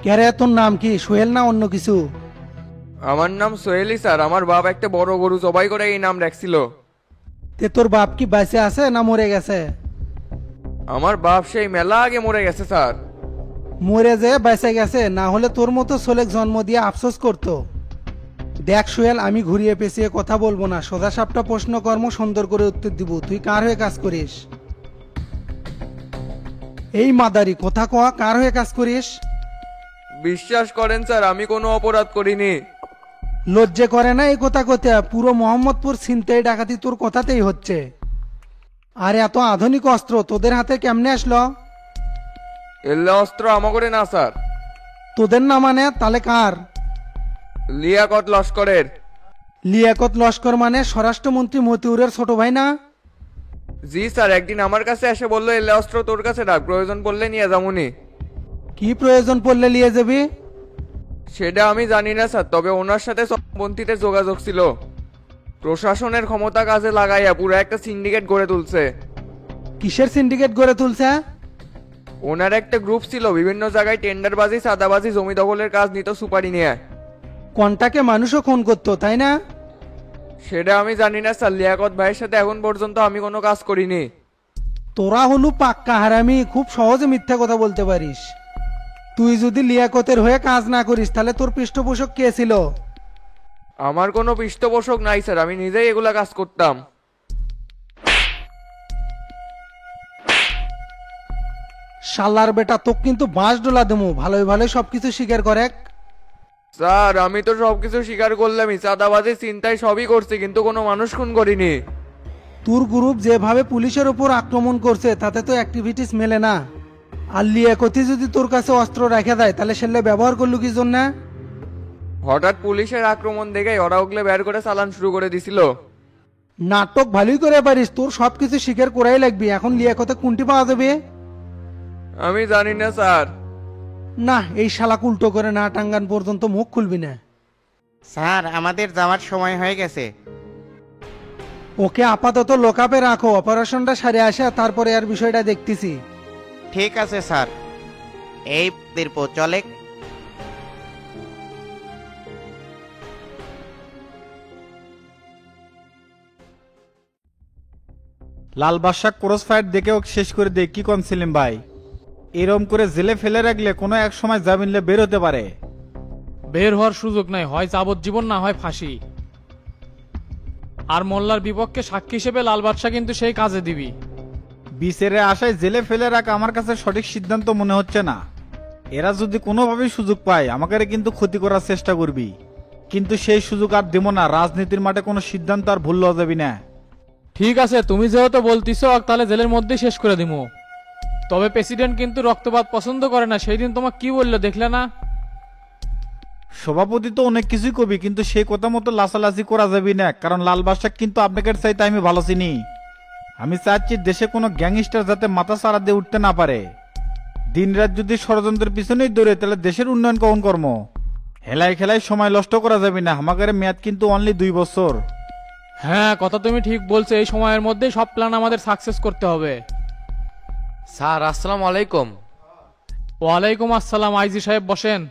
ক্যারে তোর নাম কি সোহেল না অন্য কিছু? আমার নাম সোহেলি স্যার। আমার বাপ একটা বড় গরু জবাই করে এই নাম রাখছিল। তে তোর বাপ কি বেঁচে আছে না মরে গেছে? আমার বাপ সেই মেলা আগে মরে গেছে স্যার। মরে যে বেঁচে গেছে, না হলে তোর মতো ছেলেক জন্ম দিয়ে আফসোস করতো। দেখ সোহেল, আমি ঘুরিয়ে পেঁচিয়ে কথা বলবো না, সোজা সাপটা প্রশ্ন কর্ম সুন্দর করে উত্তর দিব। তুই কার হয়ে কাজ করিস? এই মাদারি কথা কয়া, কার হয়ে কাজ করিস? বিশ্বাস করেন স্যার, আমি কোনো অপরাধ করিনি। লজ্জে করে না এই কথা কতে? পুরো মোহাম্মদপুর ছিনতাই ডাকাতি তোর কথাতেই হচ্ছে। আর এত আধুনিক অস্ত্র তোদের হাতে কেমনে আসলো? এল্লা অস্ত্র আমাগরে না স্যার, তোদের না মানে তাহলে কার? লিয়াকত লস্করের। লিয়াকত লস্কর মানে স্বরাষ্ট্রমন্ত্রী মতিউরের ছোট ভাই না? জি স্যার, একদিন আমার কাছে এসে বললো এল্লা অস্ত্র তোর কাছে রাখ, প্রয়োজন পড়লে নিয়ে যামুনি। কি প্রয়োজন পড়লে নিয়ে যাবি? সেটা আমি জানি না স্যার, তবে ওনার সাথে চরমপন্থীদের যোগাযোগ ছিল। প্রশাসনের ক্ষমতা কাজে লাগাইয়া পুরো একটা সিন্ডিকেট গড়ে তুলছে। কিসের সিন্ডিকেট গড়ে তুলছে? ওনার একটা গ্রুপ ছিল, বিভিন্ন জায়গায় টেন্ডারবাজি, চাঁদাবাজি, জমি দখলের কাজ নিত সুপারি নিয়ে। কন্টাকে মানুষও খুন করতো, তাই না? সেটা আমি জানি না স্যার, লিয়াকত ভাইয়ের সাথে এখন পর্যন্ত আমি কোনো কাজ করিনি। তোরা হলু পাক্কা হারামি, খুব সহজে মিথ্যা কথা বলতে পারিস। তুই যদি লিয়াকতের হয়ে কাজ না করিস তাহলে তোর পৃষ্ঠপোষক কে ছিল? আমার কোনো পৃষ্ঠপোষক নাই স্যার, আমি নিজেই এগুলা কাজ করতাম। শালার বেটা, তোকে কিন্তু বাঁশ ডোলা দেবো। ভালোই ভালোই সবকিছু স্বীকার করে। স্যার আমি তো সবকিছু স্বীকার করলামই, চাঁদাবাজি চিন্তায় সবই করছি, কিন্তু কোনো মানুষ খুন করিনি। তোর গ্রুপ যেভাবে পুলিশের ওপর আক্রমণ করছে তাতে তো অ্যাক্টিভিটিস মেলে না। আর লিয়াকতি যদি তোর কাছে অস্ত্র রেখে দেয় তাহলে সেলে ব্যবহার করলু কি জন্য? হঠাৎ পুলিশের আক্রমণ দেখে ওরা ওগুলো বের করে চালান শুরু করে দিছিল। নাটক ভালোই করে পারিস, তোর সবকিছু স্বীকার করাই লাগবি। এখন লিয়াকতে কোনটি পাওয়া যাবে? আমি জানি না স্যার। না, এই শালা উল্টো করে না টাঙ্গান পর্যন্ত মুখ খুলবি না। স্যার আমাদের যাওয়ার সময় হয়ে গেছে। ওকে আপাতত লোকাপে রাখো, অপারেশনটা সারে আসে তারপরে আর বিষয়টা দেখতেছি। ঠিক আছে স্যার। এই দীর্ঘ চলে। লাল বাদশা ক্রস ফায়ার দেখে ওকে শেষ করে দে। কি কন সেলিম ভাই? এরম করে জেলে ফেলে রাখলে কোনো এক সময় জামিনলে বের হতে পারে। বের হওয়ার সুযোগ নাই, হয় যাবজ্জীবন না হয় ফাঁসি। আর মোল্লার বিপক্ষে সাক্ষী হিসেবে লাল বাদশা কিন্তু সেই কাজে দিবি। বিচারের আশায় জেলে ফেলে রাখা আমার কাছে সঠিক সিদ্ধান্ত মনে হচ্ছে না। এরা যদি কোনোভাবেই সুযোগ পায় আমাকে কিন্তু ক্ষতি করার চেষ্টা করবি, কিন্তু সেই সুযোগ আর দেব না। রাজনীতির মাঠে কোনো সিদ্ধান্ত আর ভুল লওয়া যাবি না। ঠিক আছে, তুমি যেহেতু বলতিস তাহলে জেলের মধ্যেই শেষ করে দিমু। তবে প্রেসিডেন্ট কিন্তু রক্তপাত পছন্দ করে না। সেই দিন তোমাকে কি বললো দেখলে না? সভাপতি তো অনেক কিছুই কবি, কিন্তু সেই কথা মতো লাসালাসি করা যাবি না, কারণ লাল বাদশা কিন্তু আপনাকে চাইতে আমি ভালো চিনি। আমি চাচ্ছি দেশে কোনো গ্যাংস্টার যাতে মাথা চারা দিয়ে উঠতে না পারে। দিনরাত যদি ষড়যন্ত্রের পিছনেই দৌড়ে তাহলে দেশের উন্নয়ন কখন কর্ম? হেলায় খেলায় সময় নষ্ট করা যাবে না। আমাদের মেয়াদ কিন্তু অনলি 2 বছর। হ্যাঁ, কথা তুমি ঠিক বলছো। এই সময়ের মধ্যে সব প্ল্যান আমাদের সাকসেস করতে হবে। স্যার আসসালামু আলাইকুম। ওয়ালাইকুম আসসালাম। আইজি সাহেব বসেন।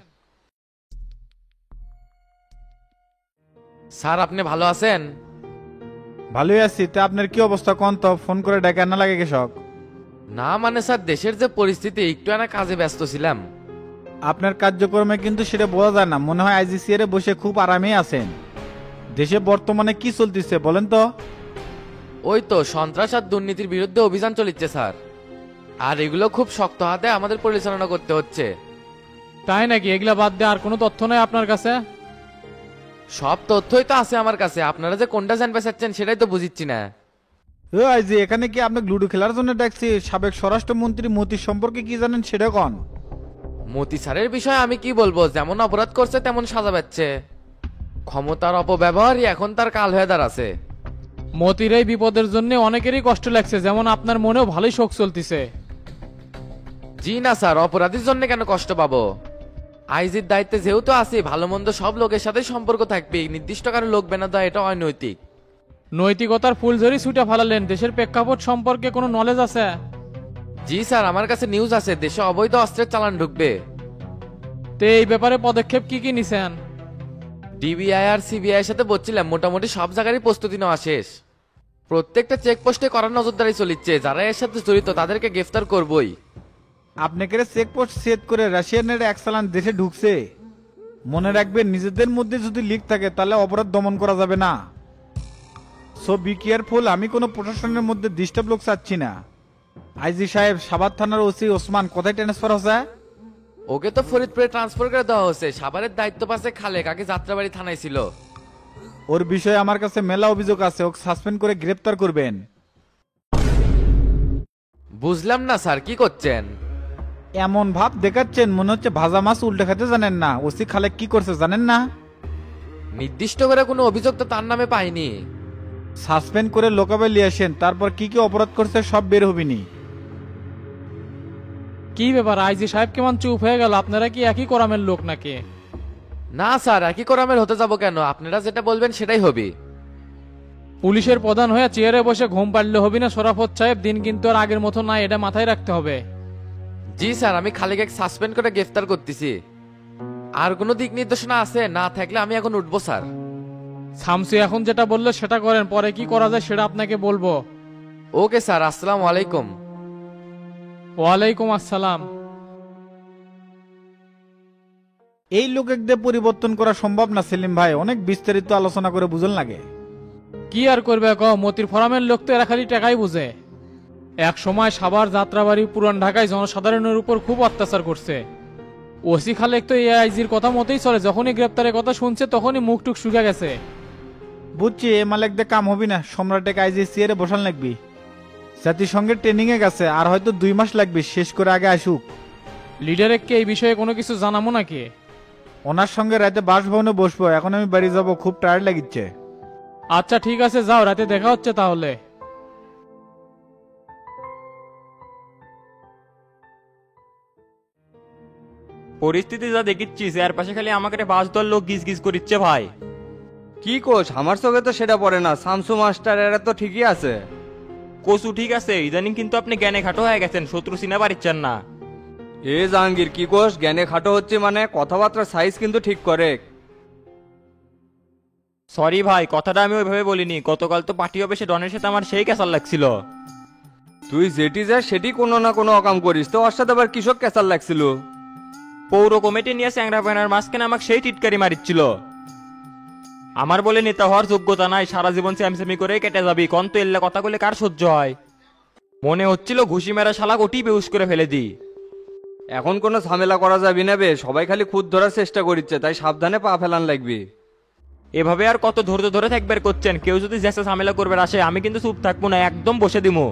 স্যার আপনি ভালো আছেন? ভালোই আছি। তা আপনার কি অবস্থা কোন তো? ফোন করে ডেকে না লাগে কৃষক? না মানে স্যার, দেশের যে পরিস্থিতি, একটু না কাজে ব্যস্ত ছিলাম। আপনার কার্যক্রমে কিন্তু সেটা বোঝা যায় না। মনে হয় আইজিসিআর বসে খুব আরামেই আছেন। দেশে বর্তমানে কি চলতেছে বলেন তো? ওই তো সন্ত্রাস আর দুর্নীতির বিরুদ্ধে অভিযান চলিচ্ছে স্যার, আর এগুলো খুব শক্ত হাতে আমাদের পরিচালনা করতে হচ্ছে। তাই নাকি? এগুলা বাদ দিয়ে আর কোনো তথ্য নেই আপনার কাছে? সব তথ্যই তো আছে আমার কাছে, আপনারা যে কোনটা জানতে চাচ্ছেন সেটাই তো বুঝিচ্ছি না। ও আইজি, এখানে কি আপনি লুডো খেলার জন্য ডাকছি? সাবেক স্বরাষ্ট্রমন্ত্রী মতি সম্পর্কে কি জানেন সেটা কন। মতি স্যারের বিষয়ে আমি কি বলবো, যেমন অপরাধ করছে তেমন সাজা পাচ্ছে। ক্ষমতার অপব্যবহারই এখন তার কাল হয়ে দাঁড়াছে। মতির এই বিপদের জন্য অনেকেরই কষ্ট লাগছে, যেমন আপনার মনেও ভালোই শোক চলতিছে। জি না স্যার, অপরাধীর জন্য কেন কষ্ট পাবো? আইজির দায়িত্বে যেহেতু আছি, ভালো মন্দ সব লোকের সাথে সম্পর্ক থাকবে, নির্দিষ্ট কারো লোক বেনা দেওয়া এটা অনৈতিক। নৈতিকতার ফুলঝড়ি ছুটে ফালালেন। দেশের প্রেক্ষাপট সম্পর্কে কোনো নলেজ আছে? জি স্যার, আমার কাছে নিউজ আছে, দেশে অবৈধ অস্ত্রের চালান ঢুকবে। তো এই ব্যাপারে পদক্ষেপ কি কি নিছেন? ডিবিআই আর সিবিআই এর সাথে বলছিলাম, মোটামুটি সব জায়গারই প্রস্তুতি নেওয়া শেষ। প্রত্যেকটা চেকপোস্টে করার নজরদারি চলিচ্ছে, যারা এর সাথে জড়িত তাদেরকে গ্রেফতার করবই। আপনাকে চেকপোস্ট সেট করে রাশিয়ানের এক চালান দেশে ঢুকছে। মনে রাখবেন, নিজেদের মধ্যে যদি লিক থাকে তাহলে অপরাধ দমন করা যাবে না। So be careful. আমি কোনো প্রশাসনের মধ্যে ডিস্টার্ব লোক চাচ্ছি না। আইজি সাহেব, সাভার থানার ওসি ওসমান কোথায় ট্রান্সফার হচ্ছে? ওকে তো ফরিদপুরে ট্রান্সফার করে দেওয়া হচ্ছে। সাভারের দায়িত্ব পাচ্ছে খালেক, আগে যাত্রাবাড়ি থানায় ছিল। ওর বিষয়ে আমার কাছে মেলা অভিযোগ আছে, ওকে সাসপেন্ড করে গ্রেপ্তার করবেন। বুঝলাম না স্যার, কি করছেন? এমন ভাব দেখাচ্ছেন মনে হচ্ছে ভাজা মাছ উল্টে খেতে জানেন না। ওসি খালেক কি করছে জানেন না? নির্দিষ্ট করে কোনো অভিযোগ তো তার নামে পাইনি। সাসপেন্ড করে লোকাবে নিয়ে আসেন, তারপর কি কি অপরাধ করছে সব বের হবিনি। কি ব্যাপার, আইজি সাহেব কেমন চুপ হয়ে গেল? আপনারা কি একই কোরামের লোক নাকি? না স্যার, একই কোরামের হতে যাব কেন? আপনারা যেটা বলবেন সেটাই হবে। পুলিশের প্রধান হয়ে চেয়ারে বসে ঘুম পাড়লে হবি না শরাফত সাহেব। দিন কিন্তু আর আগের মতো নাই, এটা মাথায় রাখতে হবে। জি স্যার, আমি খালেকে সাসপেন্ড করে গ্রেফতার করতেছি। আর কোনো দিক নির্দেশনা আছে? না থাকলে আমি এখন উঠবো স্যার। শামসু এখন যেটা বললো সেটা করেন, পরে কি করা যায় সেটা আপনাকে বলবো। ওকে স্যার, আসসালামু আলাইকুম। ওয়ালাইকুম আসসালাম। এই লোকেদের পরিবর্তন করা সম্ভব না সেলিম ভাই, অনেক বিস্তারিত আলোচনা করে বুঝল লাগে। কি আর করবে ক, মতির ফরামের লোক তো এরা খালি টাকাই বুঝে। এক সময় সাভার যাত্রাবাড়ি পুরান ঢাকায় জনসাধারণের উপর খুব অত্যাচার করছে। ওসি খালেক তো এআইজির কথা মতেই চলে, যখনই গ্রেপ্তারের কথা শুনছে তখনই মুখ টুক শুকে গেছে। বুঝছি, এ মালিকদের কাম হবি না। সম্রাটে আইজি চেয়ারে বসান লাগবি। জাতিসংঘের ট্রেনিং এ গেছে, আর হয়তো 2 মাস লাগবে, শেষ করে আগে আসুক। লিডারের কি এই বিষয়ে কোনো কিছু জানাবো নাকি? ওনার সঙ্গে রাতে বাসভবনে বসবো, এখন আমি বাড়ি যাব, খুব টায়ার্ড লাগিচ্ছে। আচ্ছা ঠিক আছে, যাও, রাতে দেখা হচ্ছে তাহলে। পরিস্থিতি যা দেখিচ্ছি এর পাশে খালি আমাকে বাস দল লোক গিজ গিজ করিচ্ছে ভাই। কি কোষ, আমার চোখে তো সেটা পড়ে না। শামসু মাস্টার এরা তো ঠিকই আছে। কচু ঠিক আছে, ইদানিং কিন্তু আপনি জ্ঞানে খাটো হয়ে গেছেন, শত্রু চিনা পারিচ্ছেন না। এ জাহাঙ্গীর, কি কোষ জ্ঞানে খাটো হচ্ছে মানে? কথাবার্তার সাইজ কিন্তু ঠিক করে। সরি ভাই, কথাটা আমি ওইভাবে বলিনি। গতকাল তো পার্টি অফিসে ডনের সাথে আমার সেই ক্যাসাল লাগছিল। তুই যেটি যা সেটি কোনো না কোনো অকাম করিস, তো ওর সাথে আবার কৃষক ক্যাসাল লাগছিল। পৌর কমিটি নিয়ে স্যাংরা প্যানার মাঝখানে আমাকে সেই টিটকারি মারিচ্ছিল। আমার বলে নেতা হওয়ার যোগ্যতা নাই, সারা জীবন স্যামস্যামি করে কেটে যাবি। কন্ত এল্লা কথা বলে কার সহ্য হয়? মনে হচ্ছিল ঘুষি মেরা শালা ওটি বেউস করে ফেলে দি। এখন কোনো ঝামেলা করা যাবি না বে, সবাই খালি খুদ ধরার চেষ্টা করিচ্ছে, তাই সাবধানে পা ফেলান লাগবি। এভাবে আর কত ধৈর্য ধরে থাকবার করছেন? কেউ যদি জ্যাসা ঝামেলা করবে আসে, আমি কিন্তু চুপ থাকবো না, একদম বসে দিমু।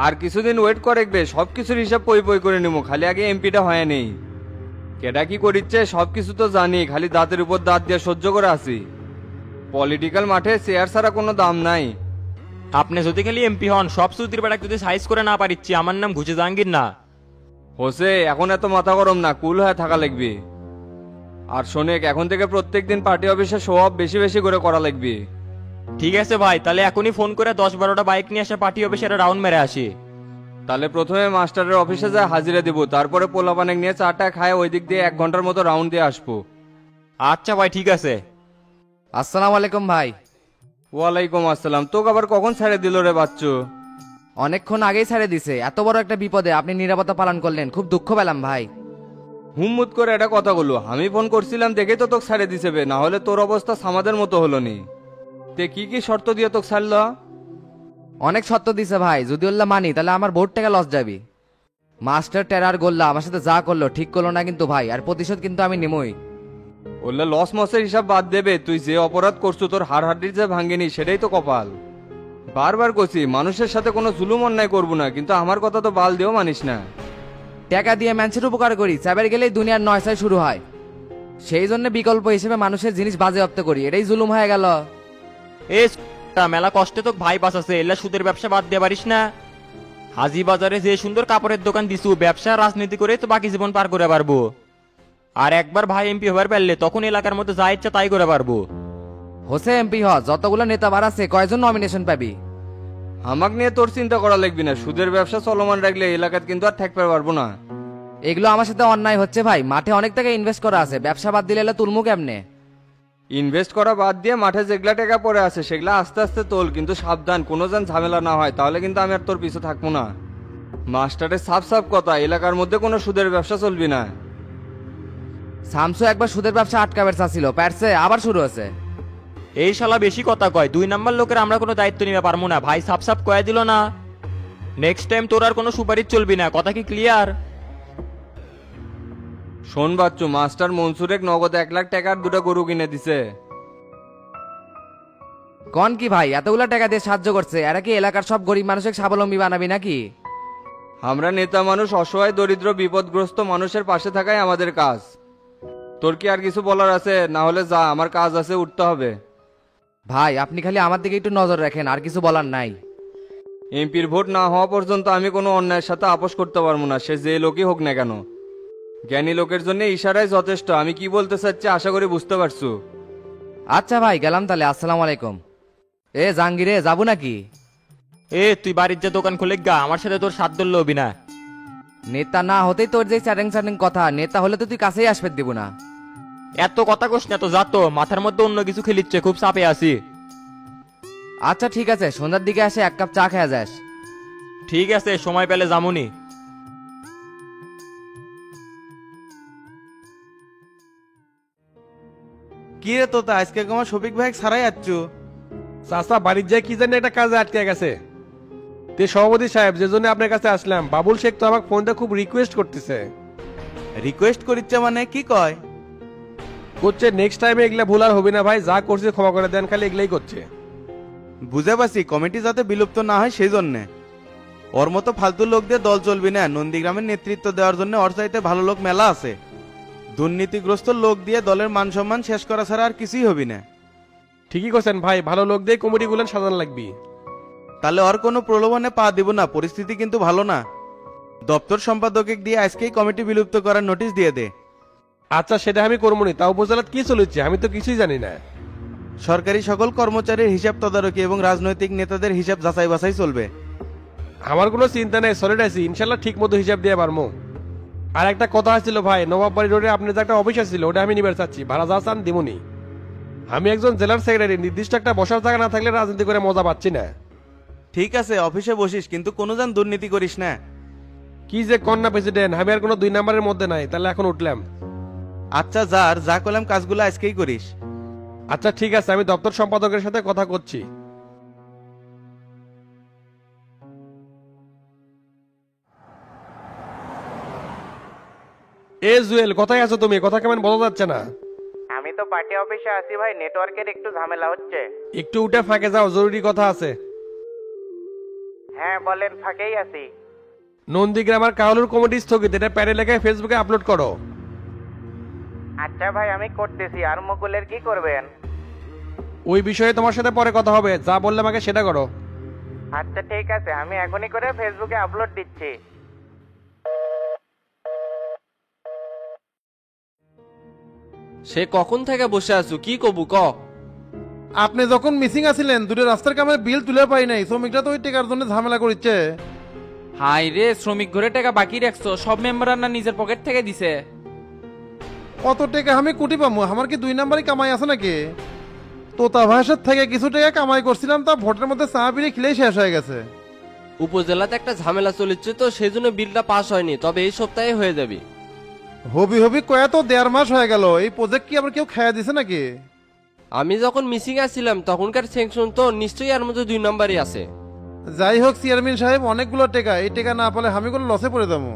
আর কিছুদিন ওয়েট করে বে, সব কিছুর হিসাব পই পই করে নিবো। খালি আগে এমপিটা হয় নেই। কেটা কি করিচ্ছে সব কিছু তো জানি, খালি দাঁতের উপর দাঁত দিয়ে সহ্য করে আছি। পলিটিক্যাল মাঠে চেয়ার ছাড়া কোনো দাম নাই। আপনি যদি খালি এমপি হন, সব সুতির বেড়া যদি সাইজ করে না পারিচ্ছি, আমার নাম ঘুষে জাহাঙ্গীর না। হোসে, এখন এত মাথা গরম না, কুল হয়ে থাকা লাগবে। আর শোনেক, এখন থেকে প্রত্যেকদিন পার্টি অফিসে শো অফ বেশি বেশি করে করা লাগবে। ঠিক আছে ভাই, তাহলে এখনই ফোন করে 10-12টা বাইক নিয়ে এসে পার্টি অফিসে রাউন্ড মেরে আসি। তাহলে প্রথমে মাস্টারের অফিসে যায় হাজিরা দিব, তারপরে পোলাপানেক নিয়ে চাটা খায় ওই দিক দিয়ে 1 ঘন্টার মতো রাউন্ড দিয়ে আসবো। আচ্ছা ভাই, ঠিক আছে। আসসালামু আলাইকুম ভাই। ওয়ালাইকুম আসসালাম। তোকে আবার কখন ছেড়ে দিল রে বাচ্চু? অনেকক্ষণ আগেই ছেড়ে দিছে। এত বড় একটা বিপদে আপনি নিরাপত্তা পালন করলেন, খুব দুঃখ পেলাম ভাই। হুম্মুত করে এটা কথা বলো। আমি ফোন করছিলাম দেখেই তো তোকে ছেড়ে দিছে বে, না হলে তোর অবস্থা সামাদের মতো হলো নি। তে কি কি শর্ত দিয়ে তোকে ছাড়ল? অনেক সত্য দিছে ভাই, যদি ওল্লা মানি তাহলে আমার ভোট টাকা লস যাবি। মাস্টার টেরার গোল্লা আমার সাথে যা করলো ঠিক করলো না কিন্তু ভাই, আর প্রতিশোধ কিন্তু আমি নিমই। বললে লস মসের হিসাব বাদ দেবে, তুই যে অপরাধ করছো তোর হাড় হাড্ডির যে ভাঙ্গেনি সেটাই তো কপাল। বারবার কছি মানুষের সাথে কোনো জুলুম অন্যায় করবো না, কিন্তু আমার কথা তো বাল দিয়েও মানিস না। টাকা দিয়ে মানুষের উপকার করি, চাবের গেলেই দুনিয়ার নয়সাই শুরু হয়। সেই জন্য বিকল্প হিসেবে মানুষের জিনিস বাজেয়াপ্ত করি, এটাই জুলুম হয়ে গেল। এ মেলা কষ্টে তো ভাই বাঁচাছে, এলা সুদের ব্যবসা বাদ দিয়ে পারিস না। হাজি বাজারে যে সুন্দর কাপড়ের দোকান দিছু, ব্যবসা রাজনীতি করে তো বাকি জীবন পার করে পারবো। আর একবার ভাই এমপি হবার পারলে তখন এলাকার মধ্যে যা ইচ্ছা তাই করে পারবো। হোসে এমপি হ, যতগুলো নেতা বাড়াচ্ছে কয়জন নমিনেশন পাবি? আমাকে নিয়ে তোর চিন্তা করা লাগবি না, সুদের ব্যবসা চলমান রাখলে এলাকাত কিন্তু আর থাকতে পারবো না। এগুলো আমার সাথে অন্যায় হচ্ছে ভাই, মাঠে অনেক টাকা ইনভেস্ট করা আছে, ব্যবসা বাদ দিলে এলে তুলমু কেমনে? ইনভেস্ট করা বাদ দিয়ে মাঠে যেগুলা টাকা পড়ে আছে সেগুলা আস্তে আস্তে তোল, কিন্তু সাবধান কোনো যেন ঝামেলা না হয়, তাহলে কিন্তু আমি আর তোর পিছু থাকবো না। মাস্টারের সাফ সাফ কথা, এলাকার মধ্যে কোনো সুদের ব্যবসা চলবি না। শামসু একবার সুদের ব্যবসা আটকাবের চাচ্ছিল, পারছে, আবার শুরু হয়েছে। এই শালা বেশি কথা কয়, 2 নাম্বার লোকের আমরা কোনো দায়িত্ব নিতে পারবো না ভাই, সাপ সাপ কয়ে দিল না। নেক্সট টাইম তোর আর কোনো সুপারিশ চলবি না, কথা কি ক্লিয়ার? শোন বাচ্চু, মাস্টার মনসুরেক নগদ 1 লাখ টাকার 2টা গরু কিনে দিছে। কন কি ভাই, এতগুলা টাকা দিয়ে সাহায্য করছে, এরা কি এলাকার সব গরিব মানুষকে স্বাবলম্বী বানাবি নাকি? আমরা নেতা মানুষ অসহায় দরিদ্র বিপদগ্রস্ত মানুষের পাশে থাকাই আমাদের কাজ। তোর কি আর কিছু বলার আছে? না হলে যা, আমার কাজ আছে, উঠতে হবে। ভাই আপনি খালি আমার দিকে একটু নজর রাখেন, আর কিছু বলার নাই। এমপির ভোট না হওয়া পর্যন্ত আমি কোনো অন্যায়ের সাথে আপোষ করতে পারবো না, সে যে লোকই হোক না কেন। জ্ঞানী লোকের জন্য ইশারাই যথেষ্ট। আমি কি বলতে চাচ্ছি আশা করি বুঝতে পারছো। আচ্ছা ভাই, গেলাম তাহলে, আসসালামু আলাইকুম। এ জাহাঙ্গীরে, যাবো নাকি? তুই বাড়ির যে দোকান খুলে গা, আমার সাথে তোর সাথ ধরলে হবি না। নেতা না হতেই তোর যে চ্যাটিং চ্যাটিং কথা, নেতা হলে তো তুই কাছেই আসবে দিব না। এত কথা কোস না তো, যা তো, মাথার মধ্যে অন্য কিছু খেলিচ্ছে, খুব চাপে আছি। আচ্ছা ঠিক আছে, সন্ধ্যার দিকে আসে 1 কাপ চা খেয়ে যাস। ঠিক আছে, সময় পেলে যামুনি। কি রে তোতা, আজকে আমার শফিক ভাই ছাড়াই আচ্ছু? চাচা বাড়ির যায় কি জানি একটা কাজে আটকে গেছে। তে সভাপতি সাহেব, যে জন্য আপনার কাছে আসলাম, বাবুল শেখ তো আমাকে ফোনটা খুব রিকোয়েস্ট করতেছে। রিকোয়েস্ট করিচ্ছে মানে কি কয়? করছে নেক্সট টাইমে এগুলা ভুল আর হবে না ভাই, যা করছে ক্ষমা করে দেন, খালি এগুলাই করছে। বুঝে পাচ্ছি, কমিটি যাতে বিলুপ্ত না হয় সেই জন্যে। ওর মতো ফালতু লোক দিয়ে দল চলবি না, নন্দীগ্রামের নেতৃত্ব দেওয়ার জন্য ওর চাইতে ভালো লোক মেলা আছে। দুর্নীতিগ্রস্ত লোক দিয়ে দলের মান সম্মান শেষ করা ছাড়া আর কিছুই হবি না। ঠিকই করছেন ভাই, ভালো লোক দিয়ে কমিটি গুলেন সাজানো লাগবি। তাহলে ওর কোনো প্রলোভনে পা দিব না, পরিস্থিতি কিন্তু ভালো না। দপ্তর সম্পাদকে দিয়ে আজকেই কমিটি বিলুপ্ত করার নোটিশ দিয়ে দে। আচ্ছা সেটা আমি করবো নি, তাও উপজেলাত কি চলেছে আমি তো কিছুই জানি না। সরকারি সকল কর্মচারীর হিসাব তদারকি এবং রাজনৈতিক নেতাদের হিসাব যাচাই বাছাই চলবে। আমার কোনো চিন্তা নেই, সলিড আছি, ইনশাল্লাহ ঠিক মতো হিসাব দিয়ে পারবো। আর একটা কথা ছিল ভাই, নবাববাড়ি রোডে আপনার যে একটা অফিস ছিল ওটা আমি নিবার চাচ্ছি, ভাড়া যা চান দিমুনি। আমি একজন জেলার সেক্রেটারি, নির্দিষ্ট একটা বসার জায়গা না থাকলে রাজনীতি করে মজা পাচ্ছি না। ঠিক আছে, অফিসে বসিস, কিন্তু কোনো যেন দুর্নীতি করিস না। কি যে কন্যা প্রেসিডেন্ট, আমি আর কোনো 2 নাম্বারের মধ্যে নাই, তাহলে এখন উঠলাম। আচ্ছা যা করলাম কাজগুলো আজকেই করিস। আচ্ছা ঠিক আছে, আমি দপ্তর সম্পাদকের সাথে কথা করছি। এ জুয়েল, কোথায় আছো তুমি? কথা কেমন বোঝা যাচ্ছে না। আমি তো পার্টি অফিসে আছি ভাই, নেটওয়ার্কের একটু ঝামেলা হচ্ছে। একটু উঠে ফাঁকে যাও, জরুরি কথা আছে। হ্যাঁ বলেন, ফাঁকেই আছি। নন্দীগ্রাম আর কাহলুর কমিটি স্থগিত, এটা প্যারে লেখায় ফেসবুকে আপলোড করো। আচ্ছা ভাই, আমি করতেছি। আর মুকুলের কি করবেন? ওই বিষয়ে তোমার সাথে পরে কথা হবে, যা বললে আমাকে সেটা করো। আচ্ছা ঠিক আছে, আমি এখনই করে ফেসবুকে আপলোড দিচ্ছি। সে কখন থেকে বসে আছো, কি কবু ক? আপনি যখন মিসিং আছিলেন, দুটো রাস্তার কামের বিল তুলে পাই নাই, শ্রমিকরা তো ওই টেকার জন্য ঝামেলা করছে। হাই রে, শ্রমিক ঘরে টাকা বাকি রাখছো, সব মেম্বার না নিজের পকেট থেকে দিছে। কত টাকা আমি কোটি পাবো? আমার কি 2 নাম্বারই কামাই আছে নাকি? তোতা ভাষার থেকে কিছু টাকা কামাই করছিলাম, তা ভোটের মধ্যে চা পিড়ে খেলেই শেষ হয়ে গেছে। উপজেলাতে একটা ঝামেলা চলেছে তো, সেই জন্য বিলটা পাস হয়নি, তবে এই সপ্তাহে হয়ে যাবে। হবি কয়া তো 1.5 মাস হয়ে গেল, এই প্রজেক্ট কি আবার কেউ খাইয়া দিছে নাকি? আমি যখন মিসিং আছিলাম তখনকার সেকশন তো নিশ্চয়ই আর মধ্যে 2 নাম্বারই আছে। যাই হোক চেয়ারম্যান সাহেব, অনেকগুলো টাকা, এই টাকা না পেলে আমি কোনো লসে পড়ে যাবো।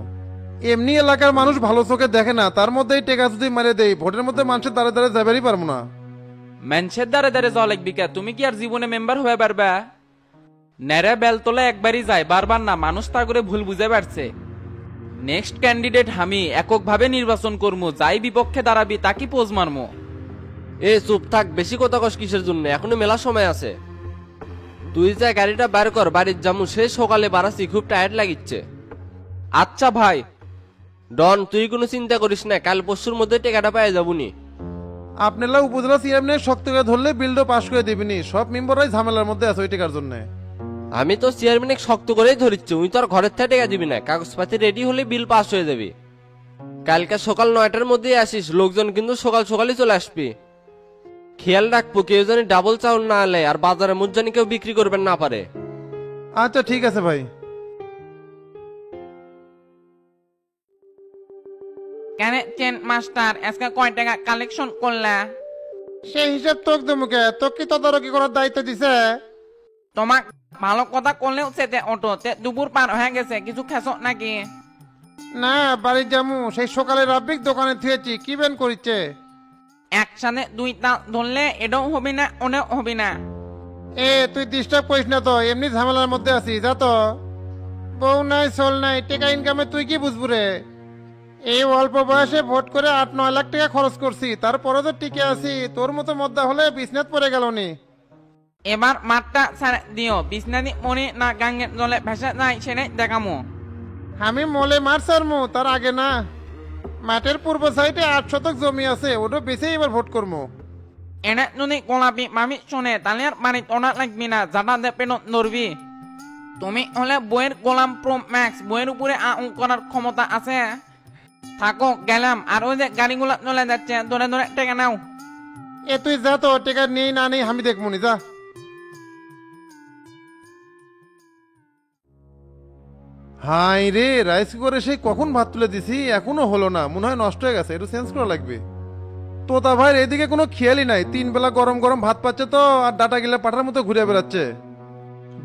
এমনি এলাকার মানুষ ভালো চোখে দেখে না, তার মধ্যে এই টাকা যদি মারে দেয়, ভোটের মধ্যে মানুষের দ্বারে দ্বারে যাবেরই পারবো না। মানুষের দ্বারে দ্বারে যাওয়া লাগবি কে? তুমি কি আর জীবনে মেম্বার হয়ে পারবা? নেড়ে বেলতলা একবারই যায়, বারবার না, মানুষ তা করে ভুল বুঝে পারছে। নেক্সট ক্যান্ডিডেট আমি এককভাবে নির্বাচন করবো, যাই বিপক্ষে দাঁড়াবি তাকে পোজ মারমো। এ চুপ থাক, বেশি কথা কস কিসের জন্য? এখনো মেলা সময় আছে। তুই যা গাড়িটা বার কর, বাড়ির জামু, সে সকালে বাড়াচ্ছি, খুব টায়ার্ড লাগিচ্ছে। আচ্ছা ভাই। ডন, তুই কোনো চিন্তা করিস না, কাল পরশুর মধ্যে টাকাটা পাই যাবনি। আপনারা উপজেলা চেয়ারম্যানের শক্ত করে ধরলে বিলটা পাশ করে দিবিনি, সব মেম্বাররাই ঝামেলার মধ্যে আছে ওই টাকার জন্য। আমি তো চেয়ারম্যান শক্ত করেই ধরিচ্ছি, উনি তো আর ঘরের থেকে টাকা দিবি না, কাগজপাতি রেডি হলে বিল পাস হয়ে যাবে। কালকে সকাল 9টার মধ্যেই আসিস, লোকজন কিন্তু সকাল সকালই চলে আসবি। খেয়াল রাখবো কেউ জানি ডাবল চাউল না আলে, আর বাজারে মুখ জানি কেউ বিক্রি করবেন না পারে। আচ্ছা ঠিক আছে ভাই। কেন চেন মাস্টার আজকে কয় টাকা কালেকশন করলা? সেই হিসাব তোক দেমুকে, তোক কি তদারকি করার দায়িত্ব দিছে? তোমাক ভালো কথা করলেও সেতে অটো দুপুর পার হয়ে গেছে, কিছু খেছো নাকি? না বাড়ি যামু, সেই সকালে রাব্বিক দোকানে থুয়েছি, কি বেন করিচ্ছে? একসাথে দুইটা ধরলে এটাও হবে না ওটাও হবে না। এ তুই ডিস্টার্ব করিস না তো, এমনি ঝামেলার মধ্যে আছি, যা তো। বউ নাই সোল নাই, টাকা ইনকামে তুই কি বুঝবু রে? এই অল্প বয়সে ভোট করে 8-9 লাখ টাকা খরচ করছি, তারপরে তো টিকে আছি। তোর মতো মদ্দা হলে বিছনাত পড়ে গেল নি। এবার মাঠটা ছেড়ে দিও, বিছনানি মনে না গাঙ্গের জলে ভেসে যায় সেটাই দেখামো। আমি মলে মার সারমু, তার আগে না। মাঠের পূর্ব সাইডে 8 শতক জমি আছে, ওটা বেশি এবার ভোট করবো। এনে যদি গোলাপি মামি শোনে তাহলে আর বাড়ি তোলা লাগবি না, যাটা দেপে নড়বি। তুমি হলে বইয়ের গোলাম প্রো ম্যাক্স, বইয়ের উপরে করার ক্ষমতা আছে। থাকো গেলাম, আর ওই যে গাড়িগুলো চলে যাচ্ছে, ধরে ধরে টেকে নাও। এ তুই যা তো, টেকা নেই না নেই আমি দেখবো নি, যা। হাই রে, রাইস করে সেই কখন ভাত তুলে দিছি, এখনো হলো না, মনে হয় নষ্ট হয়ে গেছে, একটু চেঞ্জ করা লাগবে। তোতা ভাইয়ের এদিকে কোনো খেয়ালই নাই, 3 বেলা গরম গরম ভাত পাচ্ছে তো, আর ডাটা গিলে পাঠার মতো ঘুরে বেড়াচ্ছে।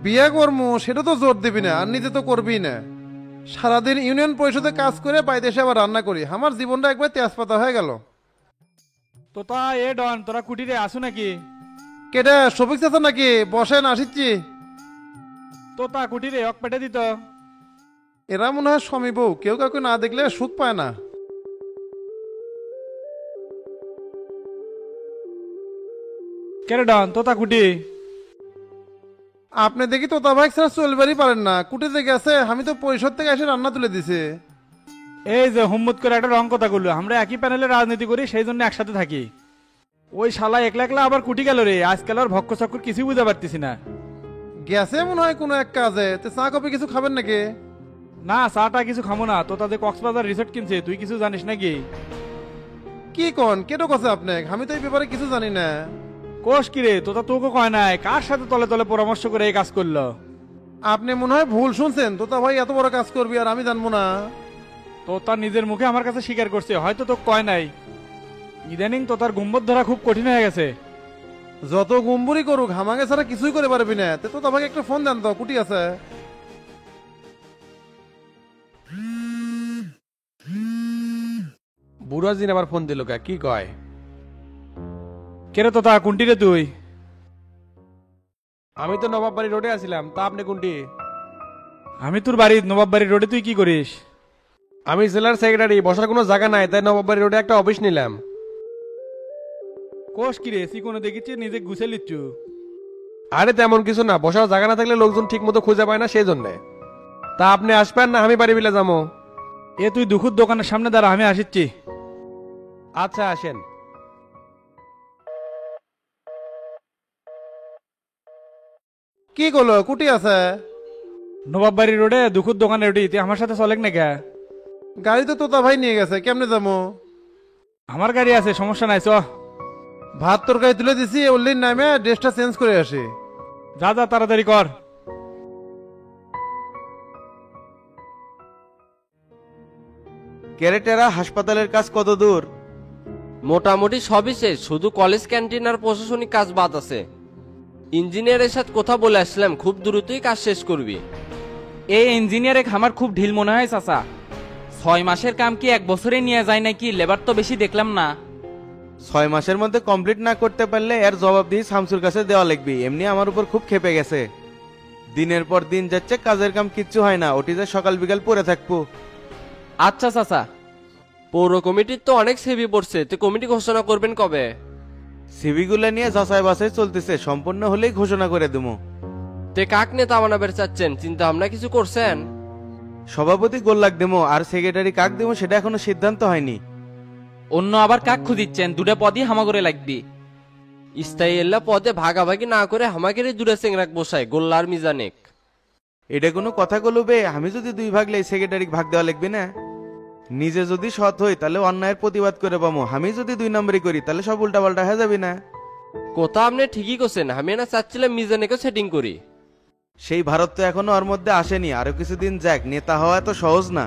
বিয়ে করমু সেটা তো জোর দিবি না, আর নিজে তো করবি না। সারাদিন ইউনিয়ন পরিষদে কাজ করে বাইরে এসে আবার রান্না করি, আমার জীবনটা একবার তেজপাতা হয়ে গেল। তোতা এ ডন, তোরা কুটিরে আসো নাকি? কেটে শফিক চাচা নাকি? বসেন, আসিচ্ছি। তোতা কুটিরে এক পেটে দিত। এরা মনে হয় স্বামী বউ, কেউ কাউকে না দেখলে সুখ পায় না। কেরে ডন, তোতা কুটি? আপনি দেখি তোতা ভাই ছাড়া চলবারই পারেন না, কুটিতে গেছে, আমি তো পরিষদ থেকে এসে রান্না তুলে দিছে। এই যে হুম্মত করে একটা রং কথা করলো, আমরা একই প্যানেলে রাজনীতি করি, সেই জন্য একসাথে থাকি। ওই শালা একলা একলা আবার কুটি গেল রে, আজকাল আর ভক্ক চক্কর কিছুই বুঝতে পারতেছি না। গেছে মনে হয় কোনো এক কাজে, তো চা কফি কিছু খাবেন নাকি? না চাটা কিছু খামো না, তো তাদের কক্সবাজার রিসোর্ট কিনছে, তুই কিছু জানিস নাকি? কি কন, কেটো কথা আপনি? আমি তো এই ব্যাপারে কিছু জানি না। কোষ কিরে, তোতা তোকে কয় নাই, কার সাথে তলে তলে পরামর্শ করে এই কাজ করলো? আপনি মনে হয় ভুল শুনছেন, তোতা ভাই এত বড় কাজ করবি আর আমি জানবো না? তো তার নিজের মুখে আমার কাছে স্বীকার করছে, হয়তো তোকে কয় নাই। ইদানিং তো তার গুম্বদ ধরা খুব কঠিন হয়ে গেছে। যত গুম্বুরি করুক, হামাগে ছাড়া কিছুই করে পারবি না। তো তোতা ভাই একটা ফোন দেন তো, কুটি আছে? বুড়া জিন আবার ফোন দিল কা, কি কয়? কেরে তোতা কোনটি রে তুই? আমি তো নবাববাড়ি রোডে আছিলাম, তা আপনি কোনটি? আমি তোর বাড়ি নবাব বাড়ির রোডে, তুই কি করিস? আমি জেলার সেক্রেটারি, বসার কোনো জায়গা নাই, তাই নবাববাড়ি রোডে একটা অফিস নিলাম। কোষ কিরে, কোনো দেখিছি নিজে গুছে লিচ্ছু? আরে তেমন কিছু না, বসার জায়গা না থাকলে লোকজন ঠিক মতো খুঁজে পায় না, সেই জন্যে। তা আপনি আসবেন না আমি বাড়ি বিলে যাবো? এ তুই দুখুর দোকানের সামনে দাঁড়া, আমি আসিচ্ছি। আচ্ছা আসেন। কি করলো, কুটি আছে? নবাব বাড়ির রোডে দুখুর দোকানে উঠি, তুই আমার সাথে চলেক না কে? গাড়ি তো তোতা ভাই নিয়ে গেছে, কেমনে যাবো? আমার গাড়ি আছে, সমস্যা নাই, চ। ভাত তরকারি তুলে দিছি, ওল্লির নামে ড্রেসটা চেঞ্জ করে আসি। যা যা তাড়াতাড়ি কর। ক্যারেটেরা হাসপাতালের কাজ কত দূর? মোটামুটি সবই শেষ, শুধু কলেজ ক্যান্টিন আর প্রশাসনিক কাজ বাদ আছে। ইঞ্জিনিয়ারের সাথে কথা বলে আসলাম, খুব দ্রুতই কাজ শেষ করবি। এই ইঞ্জিনিয়ারে আমার খুব ঢিল মনে হয় চাচা। 6 মাসের কাম কি 1 বছরে নিয়ে যায় নাকি? লেবার তো বেশি দেখলাম না। 6 মাসের মধ্যে কমপ্লিট না করতে পারলে এর জবাব দিয়ে শামসুর কাছে দেওয়া লাগবে। এমনি আমার উপর খুব খেপে গেছে, দিনের পর দিন যাচ্ছে, কাজের কাম কিচ্ছু হয় না, ওটিতে সকাল বিকাল পড়ে থাকবো। আচ্ছা চাচা, পৌর কমিটির তো অনেক সেবি পড়ছে, তো কমিটি ঘোষণা করবেন কবে? সিভিগুলো নিয়ে যাচাই বাছাই চলতেছে, সম্পূর্ণ হলেই ঘোষণা করে দেবো। তে কাক নেতা বানাবের চাচ্ছেন, চিন্তা ভাবনা কিছু করছেন? সভাপতি গোল্লাক দেবো, আর সেক্রেটারি কাক দেবো সেটা এখনো সিদ্ধান্ত হয়নি। অন্য আবার কাক খুঁজিচ্ছেন? 2টা পদই হামাগরে লাগবি। স্থায়ী এল্লা পদে ভাগাভাগি না করে হামাকেরই দূরে চেংরাক বসায়, গোল্লার মিজানেক। এটা কোনো কথা বলবে? আমি যদি 2 ভাগ লাই, সেক্রেটারি ভাগ দেওয়া লাগবে না? নিজে যদি সৎ হই তাহলে অন্যায়ের প্রতিবাদ করে পাবো, আমি যদি 2 নম্বরই করি তাহলে সব উল্টাপাল্টা হয়ে যাবি না। কথা আপনি ঠিকই করছেন, আমি না চাচ্ছিলাম মিজানেকে সেটিং করি। সেই ভারত তো এখনো ওর মধ্যে আসেনি, আরো কিছুদিন যাক, নেতা হওয়া এত সহজ না।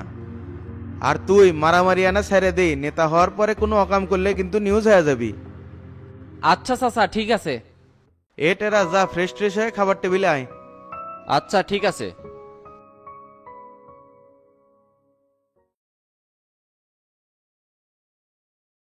আর তুই মারামারি আনা ছেড়ে দে, নেতা হওয়ার পরে কোনো অকাম করলে কিন্তু নিউজ হয়ে যাবি। আচ্ছা চাচা ঠিক আছে। এ টেরা যা, ফ্রেশ ট্রেশ হয়ে খাবার টেবিলে আয়। আচ্ছা ঠিক আছে।